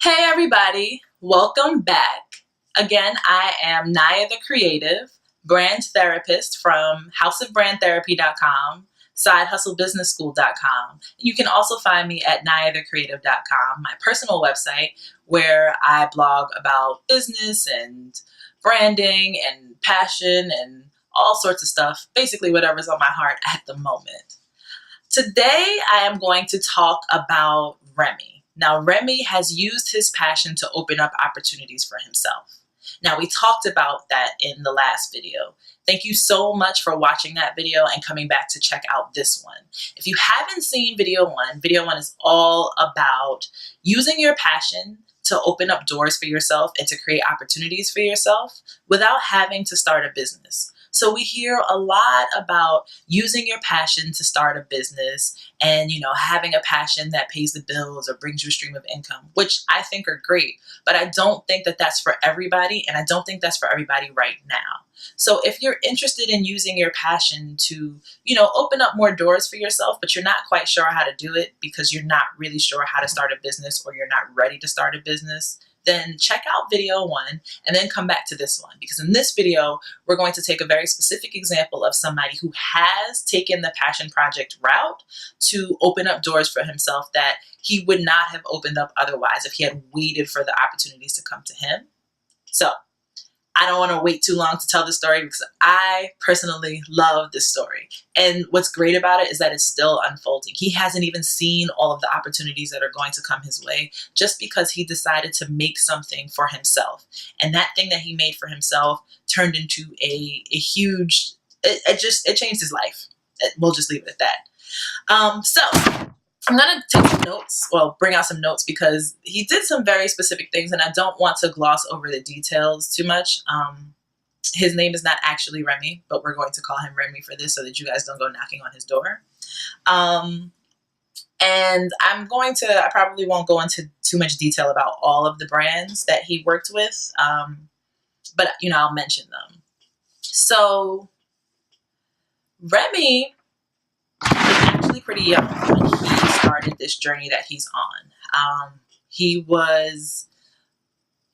Hey everybody, welcome back. Again, I am Naya the Creative, brand therapist from houseofbrandtherapy.com, sidehustlebusinessschool.com. You can also find me at nayathecreative.com, my personal website where I blog about business and branding and passion and all sorts of stuff, basically whatever's on my heart at the moment. Today, I am going to talk about Remi. Now, Remi has used his passion to open up opportunities for himself. Now, we talked about that in the last video. Thank you so much for watching that video and coming back to check out this one. If you haven't seen video one is all about using your passion to open up doors for yourself and to create opportunities for yourself without having to start a business. So we hear a lot about using your passion to start a business and, having a passion that pays the bills or brings you a stream of income, which I think are great. But I don't think that that's for everybody. And I don't think that's for everybody right now. So if you're interested in using your passion to, open up more doors for yourself, but you're not quite sure how to do it because you're not really sure how to start a business or you're not ready to start a business, then check out video one and then come back to this one. Because in this video, we're going to take a very specific example of somebody who has taken the passion project route to open up doors for himself that he would not have opened up otherwise if he had waited for the opportunities to come to him. So I don't want to wait too long to tell this story because I personally love this story. And what's great about it is that it's still unfolding. He hasn't even seen all of the opportunities that are going to come his way just because he decided to make something for himself. And that thing that he made for himself turned into a huge, it changed his life. We'll just leave it at that. So I'm going to take some notes, bring out some notes because he did some very specific things and I don't want to gloss over the details too much. His name is not actually Remi, but we're going to call him Remi for this so that you guys don't go knocking on his door. And I probably won't go into too much detail about all of the brands that he worked with, but I'll mention them. So Remi is actually pretty young when he started this journey that he's on. He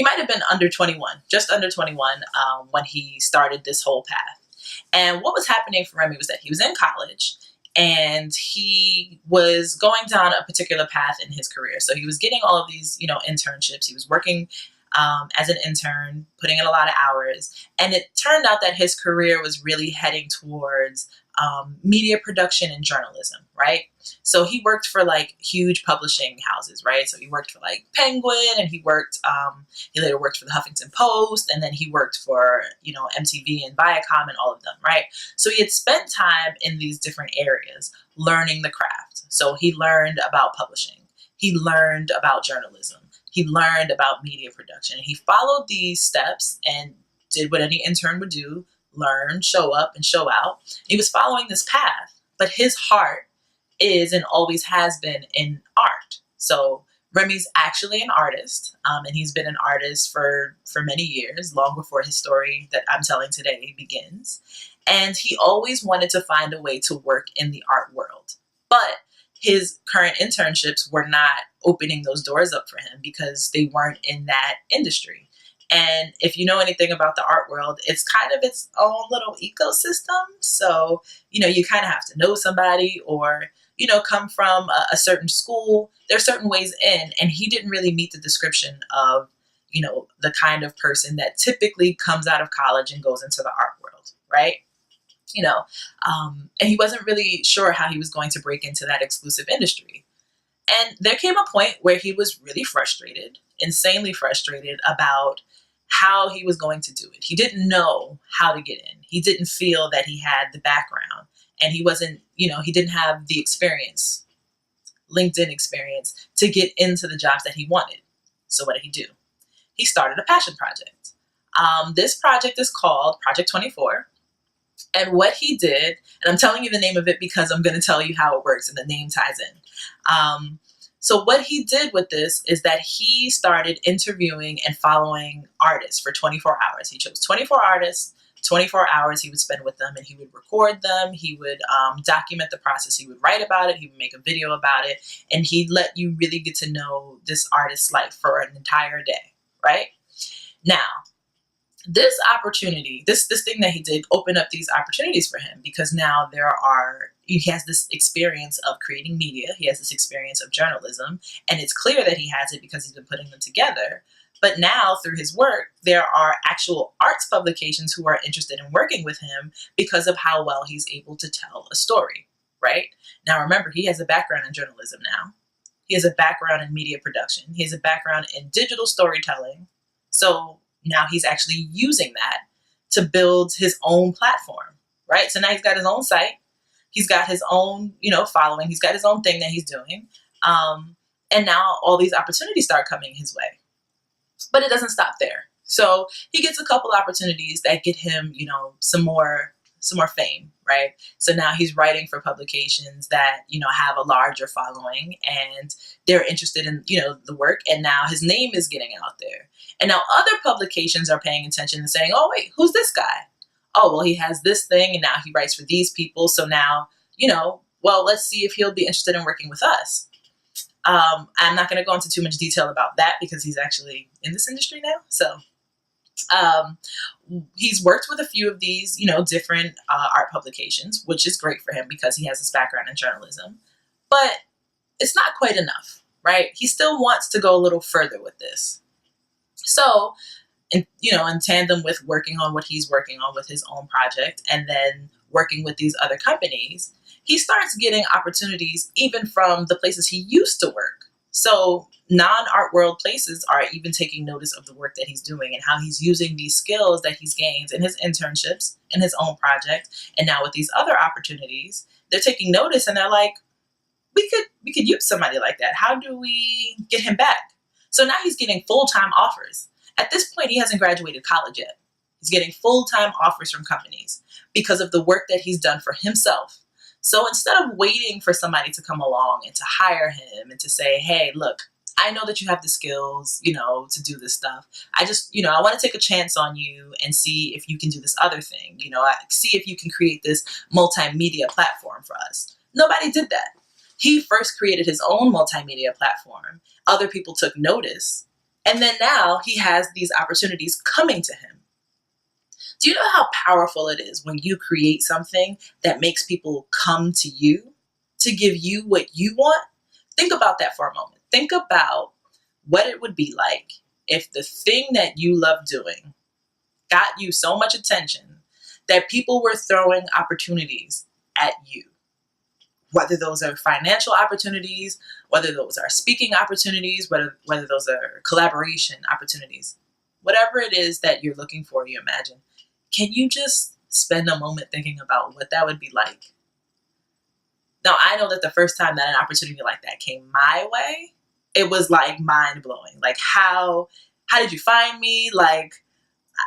might have been under 21, just under 21 when he started this whole path. And what was happening for Remi was that he was in college and he was going down a particular path in his career. So he was getting all of these, internships. He was working as an intern, putting in a lot of hours. And it turned out that his career was really heading towards media production and journalism, right? So he worked for huge publishing houses, right? So he worked for Penguin and he later worked for the Huffington Post and then he worked for, MTV and Viacom and all of them, right? So he had spent time in these different areas learning the craft. So he learned about publishing. He learned about journalism. He learned about media production. And he followed these steps and did what any intern would do: learn, show up, and show out. He was following this path, but his heart is and always has been in art. So Remi's actually an artist, and he's been an artist for many years, long before his story that I'm telling today begins. And he always wanted to find a way to work in the art world. But his current internships were not opening those doors up for him because they weren't in that industry. And if you know anything about the art world, it's kind of its own little ecosystem. So, you kind of have to know somebody or, come from a certain school. There are certain ways in, and he didn't really meet the description of, the kind of person that typically comes out of college and goes into the art world, right? And he wasn't really sure how he was going to break into that exclusive industry. And there came a point where he was really frustrated, insanely frustrated about how he was going to do it. He didn't know how to get in. He didn't feel that he had the background and he wasn't, he didn't have the experience, LinkedIn experience, to get into the jobs that he wanted. So what did he do? He started a passion project. This project is called Project 24. And what he did, and I'm telling you the name of it because I'm going to tell you how it works and the name ties in. So what he did with this is that he started interviewing and following artists for 24 hours. He chose 24 artists 24 hours he would spend with them, and he would record them. He would document the process. He would write about it. He would make a video about it. And he'd let you really get to know this artist's life for an entire day, right? Now, this opportunity, this thing that he did opened up these opportunities for him, because now he has this experience of creating media. He has this experience of journalism, and it's clear that he has it because he's been putting them together. But now through his work, there are actual arts publications who are interested in working with him because of how well he's able to tell a story, right? Now, remember, he has a background in journalism now. He has a background in media production. He has a background in digital storytelling. So now he's actually using that to build his own platform, right? So now he's got his own site. He's got his own, following. He's got his own thing that he's doing. And now all these opportunities start coming his way. But it doesn't stop there. So he gets a couple opportunities that get him, some more fame, right? So now he's writing for publications that, have a larger following, and they're interested in, the work. And now his name is getting out there. And now other publications are paying attention and saying, oh, wait, who's this guy? Oh, well, he has this thing, and now he writes for these people. So now, well, let's see if he'll be interested in working with us. I'm not going to go into too much detail about that because he's actually in this industry now. So he's worked with a few of these, different art publications, which is great for him because he has this background in journalism. But it's not quite enough, right? He still wants to go a little further with this. So, in tandem with working on what he's working on with his own project, and then working with these other companies, he starts getting opportunities even from the places he used to work. So non-art world places are even taking notice of the work that he's doing and how he's using these skills that he's gained in his internships, in his own project. And now with these other opportunities, they're taking notice and they're like, we could use somebody like that. How do we get him back? So now he's getting full-time offers. At this point, he hasn't graduated college yet. He's getting full-time offers from companies because of the work that he's done for himself. So instead of waiting for somebody to come along and to hire him and to say, hey, look, I know that you have the skills, to do this stuff. I just, I want to take a chance on you and see if you can do this other thing. See if you can create this multimedia platform for us. Nobody did that. He first created his own multimedia platform. Other people took notice. And then now he has these opportunities coming to him. Do you know how powerful it is when you create something that makes people come to you to give you what you want? Think about that for a moment. Think about what it would be like if the thing that you love doing got you so much attention that people were throwing opportunities at you. Whether those are financial opportunities, whether those are speaking opportunities, whether those are collaboration opportunities, whatever it is that you're looking for, you imagine. Can you just spend a moment thinking about what that would be like? Now, I know that the first time that an opportunity like that came my way, it was like mind blowing. Like, how did you find me? Like,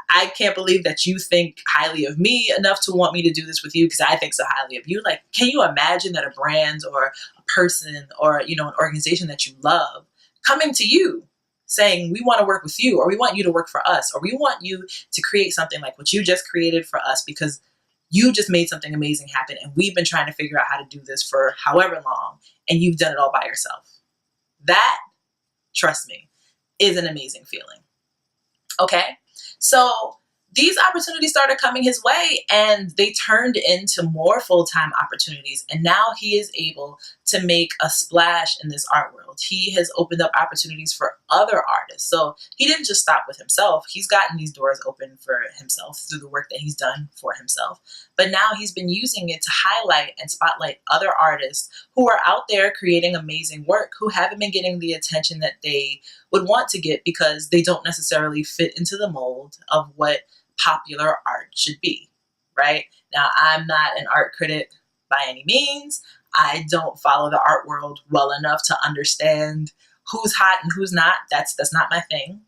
I can't believe that you think highly of me enough to want me to do this with you because I think so highly of you. Like, can you imagine that a brand or a person or, an organization that you love coming to you saying, we want to work with you, or we want you to work for us, or we want you to create something like what you just created for us because you just made something amazing happen and we've been trying to figure out how to do this for however long and you've done it all by yourself. That, trust me, is an amazing feeling. Okay? So these opportunities started coming his way and they turned into more full-time opportunities. And now he is able to make a splash in this art world. He has opened up opportunities for other artists. So he didn't just stop with himself. He's gotten these doors open for himself through the work that he's done for himself. But now he's been using it to highlight and spotlight other artists who are out there creating amazing work, who haven't been getting the attention that they would want to get because they don't necessarily fit into the mold of what popular art should be, right? Now, I'm not an art critic by any means. I don't follow the art world well enough to understand who's hot and who's not. That's not my thing.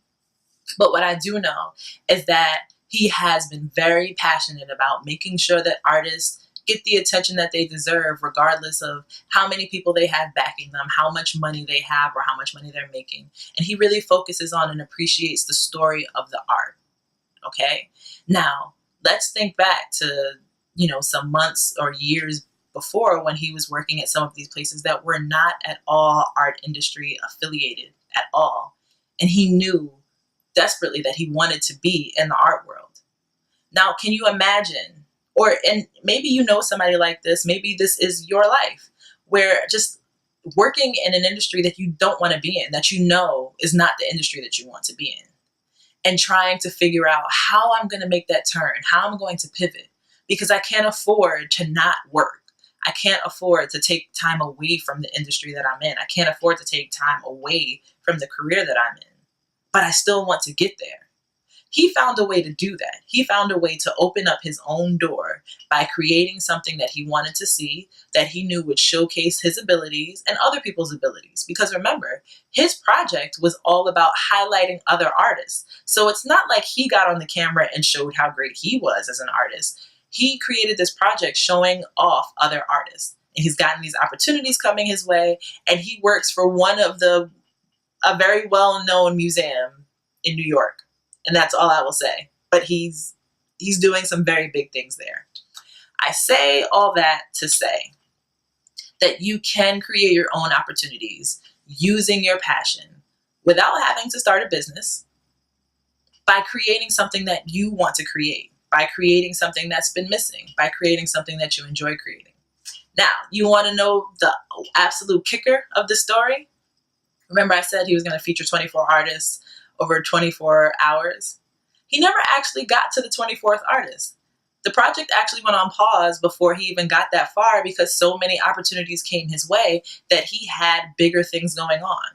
But what I do know is that he has been very passionate about making sure that artists get the attention that they deserve, regardless of how many people they have backing them, how much money they have, or how much money they're making. And he really focuses on and appreciates the story of the art. Okay? Now, Let's think back to, some months or years before when he was working at some of these places that were not at all art industry affiliated at all. And he knew desperately that he wanted to be in the art world. Now, can you imagine, and maybe somebody like this, maybe this is your life, where just working in an industry that you don't want to be in, that is not the industry that you want to be in, and trying to figure out how I'm going to make that turn, how I'm going to pivot, because I can't afford to not work. I can't afford to take time away from the industry that I'm in. I can't afford to take time away from the career that I'm in, but I still want to get there. He found a way to do that. He found a way to open up his own door by creating something that he wanted to see, that he knew would showcase his abilities and other people's abilities. Because remember, his project was all about highlighting other artists. So it's not like he got on the camera and showed how great he was as an artist. He created this project showing off other artists. And he's gotten these opportunities coming his way. And he works for a very well-known museum in New York. And that's all I will say. But he's doing some very big things there. I say all that to say that you can create your own opportunities using your passion without having to start a business, by creating something that you want to create, by creating something that's been missing, by creating something that you enjoy creating. Now, you want to know the absolute kicker of the story? Remember I said he was going to feature 24 artists over 24 hours? He never actually got to the 24th artist. The project actually went on pause before he even got that far, because so many opportunities came his way that he had bigger things going on.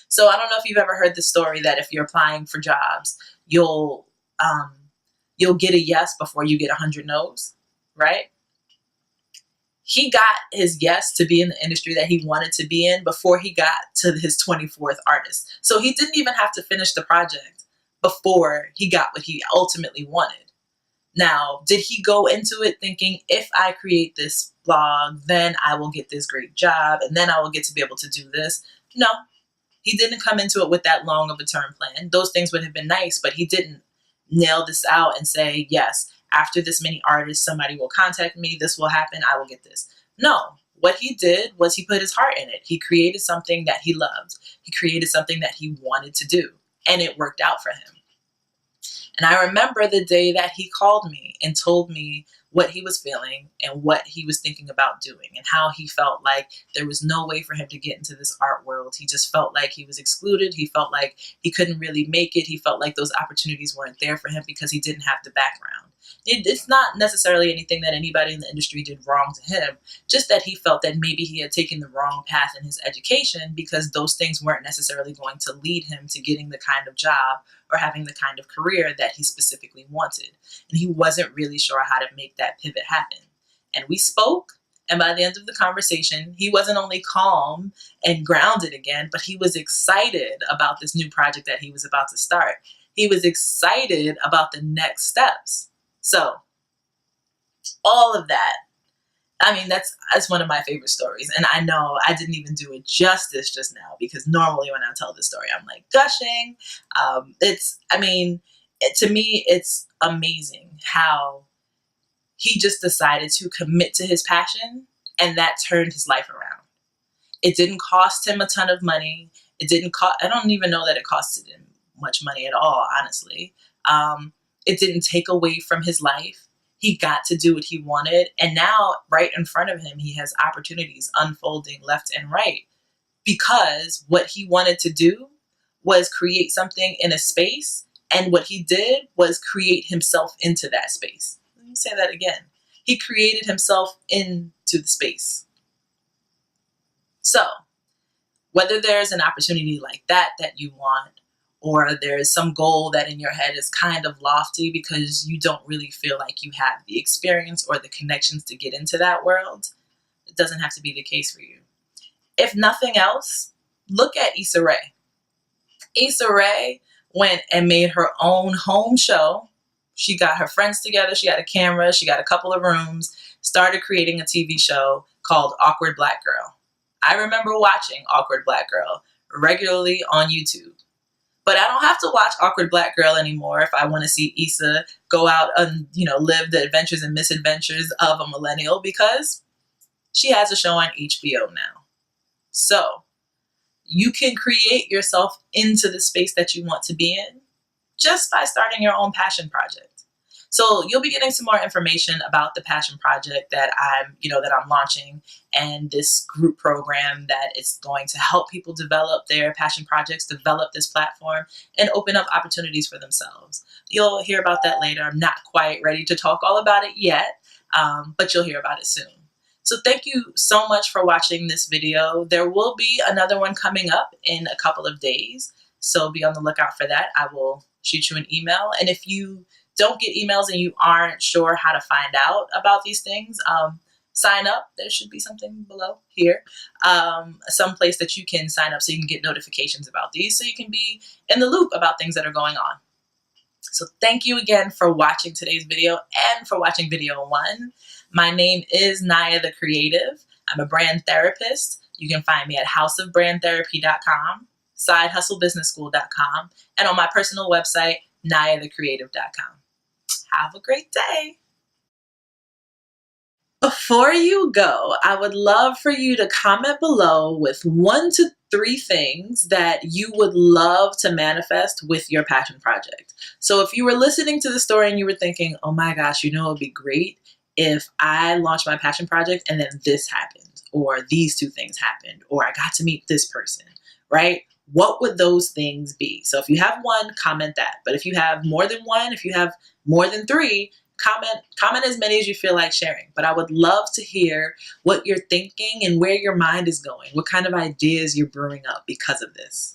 So I don't know if you've ever heard the story that if you're applying for jobs, you'll get a yes before you get 100 no's, right? He got his yes to be in the industry that he wanted to be in before he got to his 24th artist. So he didn't even have to finish the project before he got what he ultimately wanted. Now, did he go into it thinking, if I create this blog, then I will get this great job, and then I will get to be able to do this? No, he didn't come into it with that long of a term plan. Those things would have been nice, but he didn't nail this out and say, yes, after this many artists, somebody will contact me, this will happen, I will get this. No, what he did was he put his heart in it. He created something that he loved. He created something that he wanted to do, and it worked out for him. And I remember the day that he called me and told me what he was feeling and what he was thinking about doing, and how he felt like there was no way for him to get into this art world. He just felt like he was excluded. He felt like he couldn't really make it. He felt like those opportunities weren't there for him because he didn't have the background. It's not necessarily anything that anybody in the industry did wrong to him, just that he felt that maybe he had taken the wrong path in his education, because those things weren't necessarily going to lead him to getting the kind of job or having the kind of career that he specifically wanted. And he wasn't really sure how to make that pivot happen. And we spoke, and by the end of the conversation, he wasn't only calm and grounded again, but he was excited about this new project that he was about to start. He was excited about the next steps. So all of that, I mean, that's one of my favorite stories. And I know I didn't even do it justice just now, because normally when I tell this story, I'm like gushing. To me, it's amazing how he just decided to commit to his passion, and that turned his life around. It didn't cost him a ton of money. I don't even know that it costed him much money at all, honestly. It didn't take away from his life. He got to do what he wanted. And now right in front of him, he has opportunities unfolding left and right, because what he wanted to do was create something in a space. And what he did was create himself into that space. Let me say that again. He created himself into the space. So whether there's an opportunity like that you want, or there's some goal that in your head is kind of lofty because you don't really feel like you have the experience or the connections to get into that world, it doesn't have to be the case for you. If nothing else, look at Issa Rae. Issa Rae went and made her own home show. She got her friends together. She had a camera. She got a couple of rooms, started creating a TV show called Awkward Black Girl. I remember watching Awkward Black Girl regularly on YouTube. But I don't have to watch Awkward Black Girl anymore if I want to see Issa go out and, live the adventures and misadventures of a millennial, because she has a show on HBO now. So you can create yourself into the space that you want to be in just by starting your own passion project. So you'll be getting some more information about the passion project that I'm launching, and this group program that is going to help people develop their passion projects, develop this platform, and open up opportunities for themselves. You'll hear about that later. I'm not quite ready to talk all about it yet, but you'll hear about it soon. So thank you so much for watching this video. There will be another one coming up in a couple of days, so be on the lookout for that. I will shoot you an email. And if you don't get emails and you aren't sure how to find out about these things, sign up. There should be something below here, some place that you can sign up so you can get notifications about these, so you can be in the loop about things that are going on. So thank you again for watching today's video and for watching video 1. My name is Naya the Creative. I'm a brand therapist. You can find me at houseofbrandtherapy.com, sidehustlebusinessschool.com, and on my personal website, nayathecreative.com. Have a great day. Before you go, I would love for you to comment below with 1 to 3 things that you would love to manifest with your passion project. So if you were listening to the story and you were thinking, oh my gosh, it would be great if I launched my passion project and then this happened, or these 2 things happened, or I got to meet this person, right? What would those things be? So if you have 1, comment that. But if you have more than 1, if you have more than 3, comment as many as you feel like sharing. But I would love to hear what you're thinking and where your mind is going, what kind of ideas you're brewing up because of this.